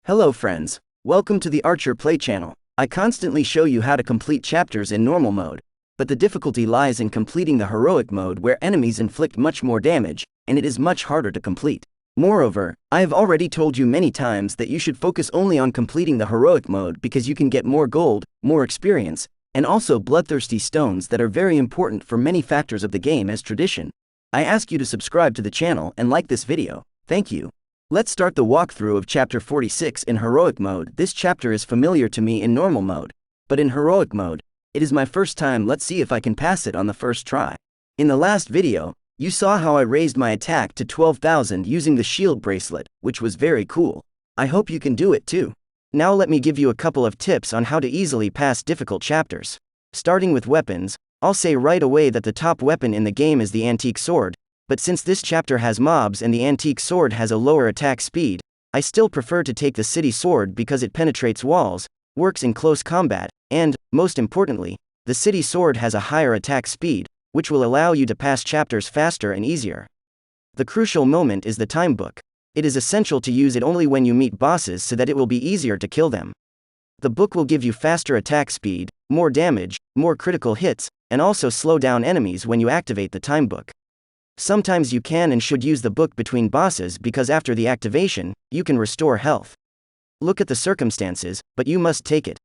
Hello friends, welcome to the Archer Play channel. I constantly show you how to complete chapters in normal mode, but the difficulty lies in completing the heroic mode where enemies inflict much more damage, and it is much harder to complete. Moreover, I have already told you many times that you should focus only on completing the heroic mode because you can get more gold, more experience, and also bloodthirsty stones that are very important for many factors of the game as tradition. I ask you to subscribe to the channel and like this video. Thank you. Let's start the walkthrough of chapter 46 in heroic mode. This chapter is familiar to me in normal mode, but in heroic mode, it is my first time. Let's see if I can pass it on the first try. In the last video, you saw how I raised my attack to 12,000 using the shield bracelet, which was very cool. I hope you can do it too. Now let me give you a couple of tips on how to easily pass difficult chapters. Starting with weapons, I'll say right away that the top weapon in the game is the antique sword, but since this chapter has mobs and the antique sword has a lower attack speed, I still prefer to take the city sword because it penetrates walls, works in close combat, and, most importantly, the city sword has a higher attack speed, which will allow you to pass chapters faster and easier. The crucial moment is the time book. It is essential to use it only when you meet bosses so that it will be easier to kill them. The book will give you faster attack speed, more damage, more critical hits, and also slow down enemies when you activate the time book. Sometimes you can and should use the book between bosses because after the activation, you can restore health. Look at the circumstances, but you must take it.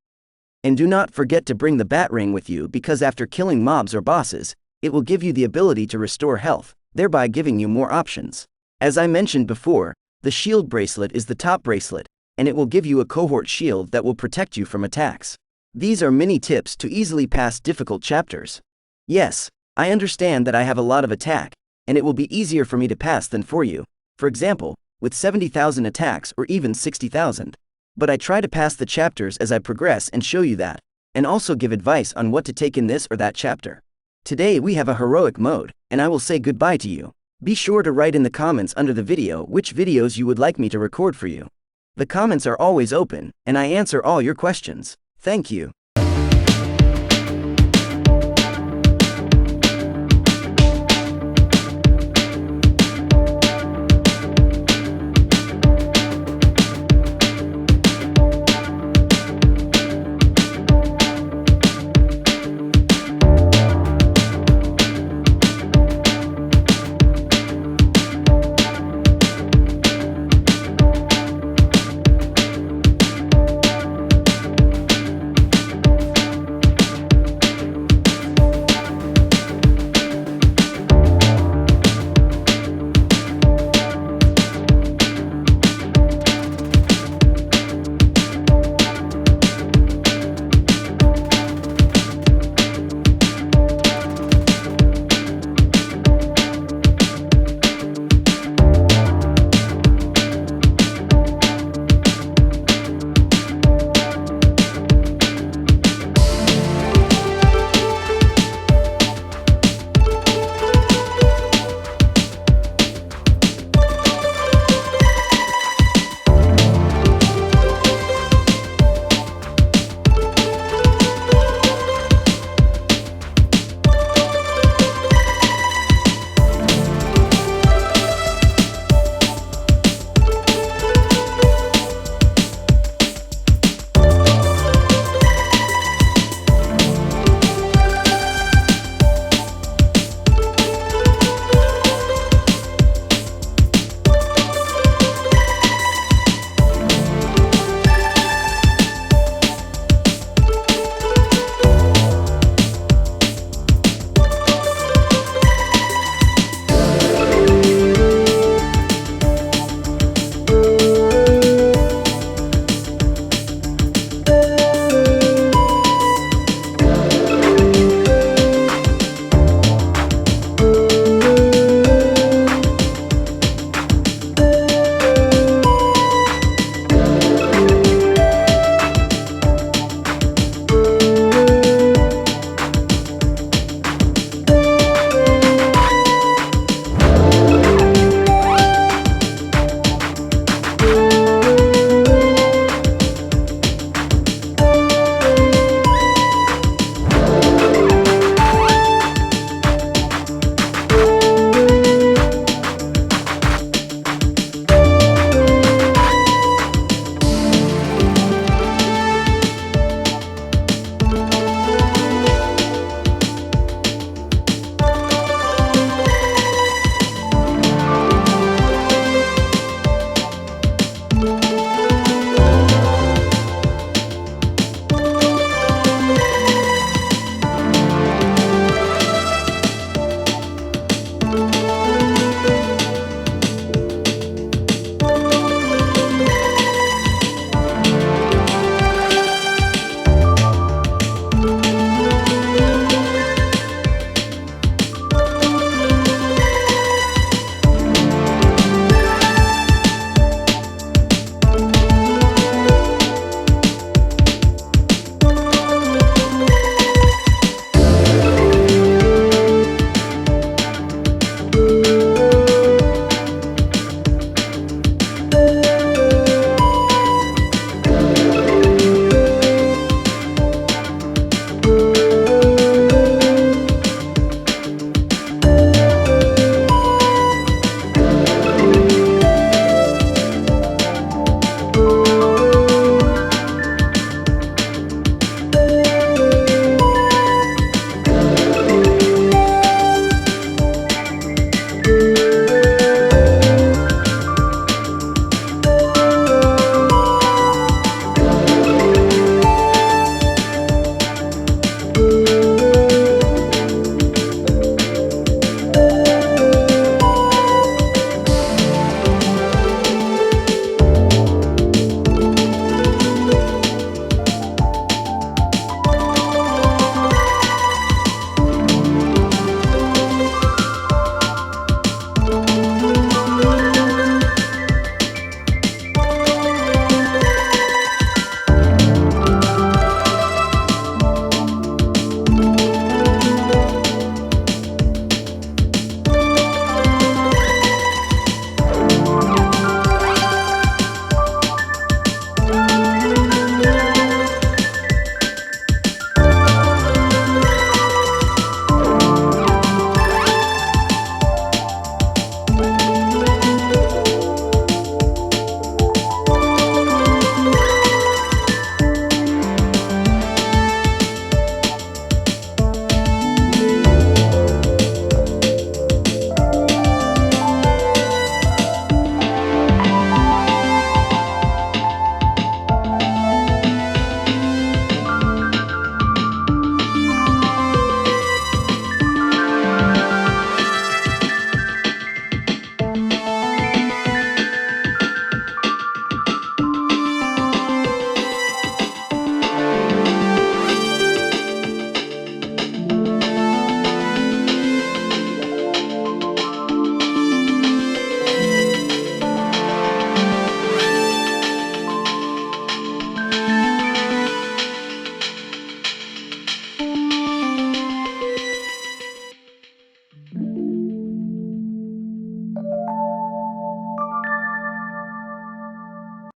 And do not forget to bring the bat ring with you because after killing mobs or bosses, it will give you the ability to restore health, thereby giving you more options. As I mentioned before, the shield bracelet is the top bracelet, and it will give you a cohort shield that will protect you from attacks. These are mini tips to easily pass difficult chapters. Yes, I understand that I have a lot of attack, and it will be easier for me to pass than for you, for example, with 70,000 attacks or even 60,000. But I try to pass the chapters as I progress and show you that, and also give advice on what to take in this or that chapter. Today we have a heroic mode, and I will say goodbye to you. Be sure to write in the comments under the video which videos you would like me to record for you. The comments are always open, and I answer all your questions. Thank you.